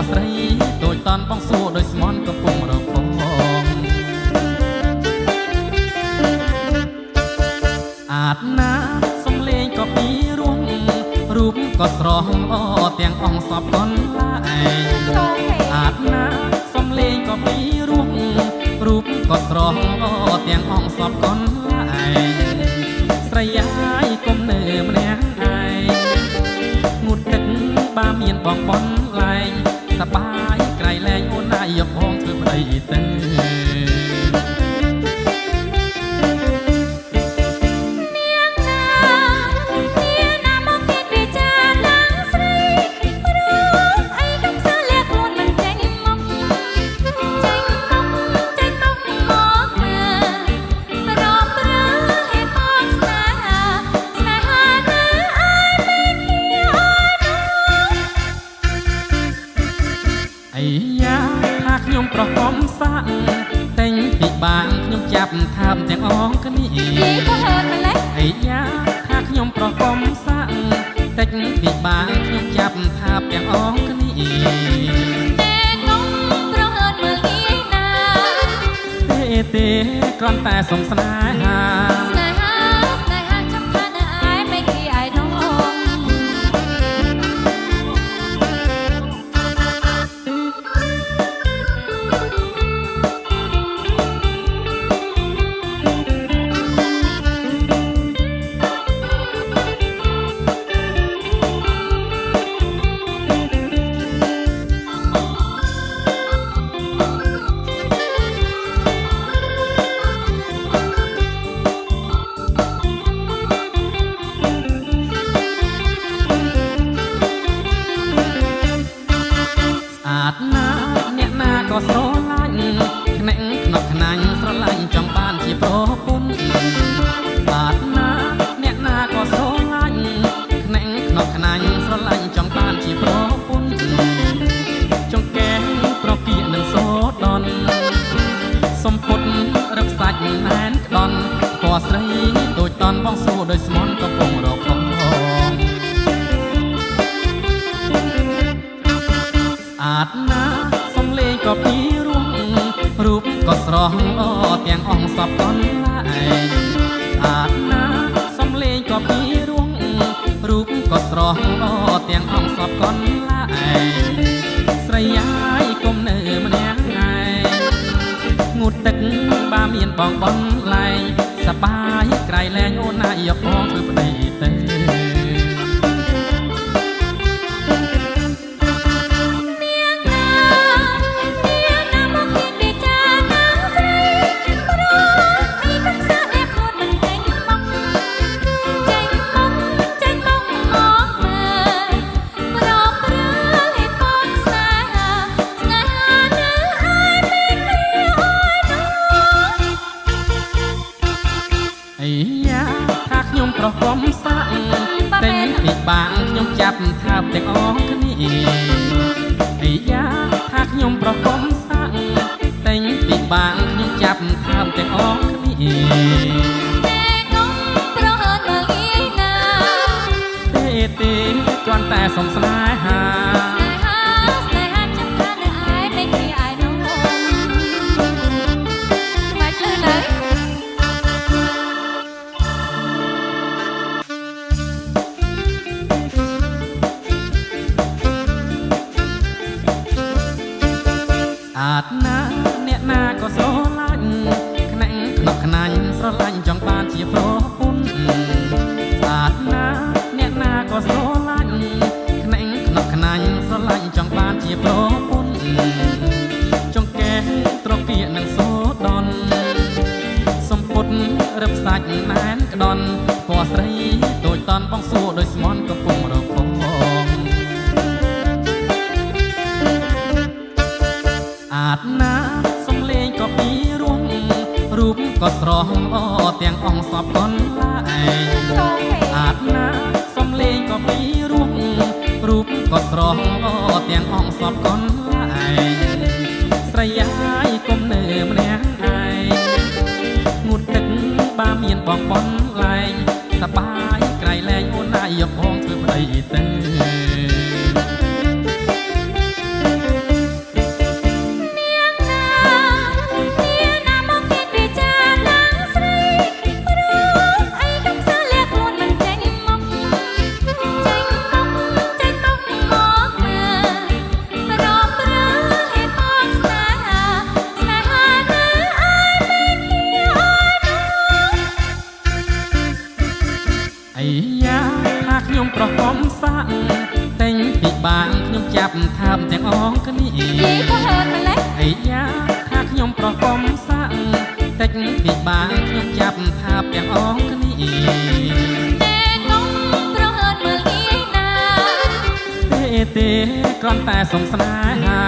ស្រីដូចតន់បងសួរដោយស្មន់កំពុងរកផងស្អាតណាស់សំលេងក៏ពីរំរូបក៏ស្រស់ល្អទាំងអង្គសពកនឡាឯងស្អាតណាស់សំលេងក៏ពីរំរូបក៏ស្រស់ល្អទាំងអង្គសពកនឡាឯងស្រីយាយគុំនៅម្នាក់ឯងងូតទឹកបាមានបងបនលែងសបាយក្រៃលែងអូនណាយកបងធ្វើប្តីទៅខ្ញុំប្រកបសាក់តែងពីបាងខ្ញុំចាប់ថាមទាំងអងគ្នាក៏ហឺតម្លេះអាយ៉ាថាខ្ញុំប្រកបសាក់តែងពីបាងខ្ញុំចាប់ថាមទាំងអងគ្នាតែខ្ញុំប្រហឺតមើលងាយណាទេគ្រាន់តែសងស្នេហាចាំថានៅឯមិនគេឯណងអ្នកណាក៏ស្រឡាញ់ខ្នាក់ខ្នប់ខ្នាញ់ស្រឡាញ់ចង់បានជាប្រពន្ធបាទណាអ្នកណាក៏ស្រឡាញ់ខ្នាក់ខ្នប់ខ្នាញ់ស្រឡាញ់ចង់បានជាប្រពន្ធចង់កែប្រគៀកនឹងសូដនសំពុតរឹបសាច់ណែនក្ដន់ពណ៌ស្រីដូចតន់បងសួរដោយស្មន់កំពុងរកផងស្អាតណាស់សំលេងក៏ពីរំរូបក៏ស្រស់ល្អទាំងអង្គសពកនឡាឯងស្អាតណាស់សំលេងក៏ពីរំរូបក៏ស្រស់ល្អទាំងអង្គសពកនឡាឯងស្រីយាយគុំនៅម្នាក់ឯងងូតទឹកបាមានបងបនលែងសបាយក្រៃលែងអូនណាយកបងធ្វើប្តីទៅថាខ្ញុំប្រកបសាក់តែងពីបាងខ្ញុំចាប់ថាបទាំងអងគ្នាអាយ៉ាថាខ្ញុំប្រកបសាក់តែងពីបាងខ្ញុំចាប់ថាបទាំងអងគ្នាតែខ្ញុំប្រហឺតមើលងាយណាទេគ្រាន់តែសងស្នេហាចាំថានៅឯមិនគេឯណងមកលើនៅស្អាតណាស់អ្នកណាក៏ស្រឡាញ់ខ្នាក់ខ្នប់ខ្នាញ់ស្រឡាញ់ចង់បានជាប្រពន្ធស្អាតណាស់អ្នកណាក៏ស្រឡាញ់ខ្នាក់ខ្នប់ខ្នាញ់ស្រឡាញ់ចង់បានជាប្រពន្ធចង់កែត្រគាកនឹងសូដនសំពុតរឹបសាច់ណែនក្ដន់ពណ៌ស្រីដូចតន់បងសួរដោយស្មន់កំពុងរកផងស្អាតណាស់សំលេងក៏ពីរំរូបក៏ស្រស់ល្អទាំងអង្គសពកនឡាឯងស្អាតណាស់សំលេងក៏ពីរំរូបក៏ស្រស់ល្អទាំងអង្គសពកនឡាឯងស្រីយាយគុំនៅម្នាក់ឯងងូតទឹកបាមានបងបនលែងសបាយក្រៃលែងអូនណាយកបងធ្វើប្តីទៅ អីយ៉ាថាខ្ញុំប្រកុំសាក់តិចពីបានខ្ញុំចាប់ថាប់ទាំងអងគ្នាទេកុំប្រហើនមើលងាយណាទេគ្រាន់តែសងស្នេហា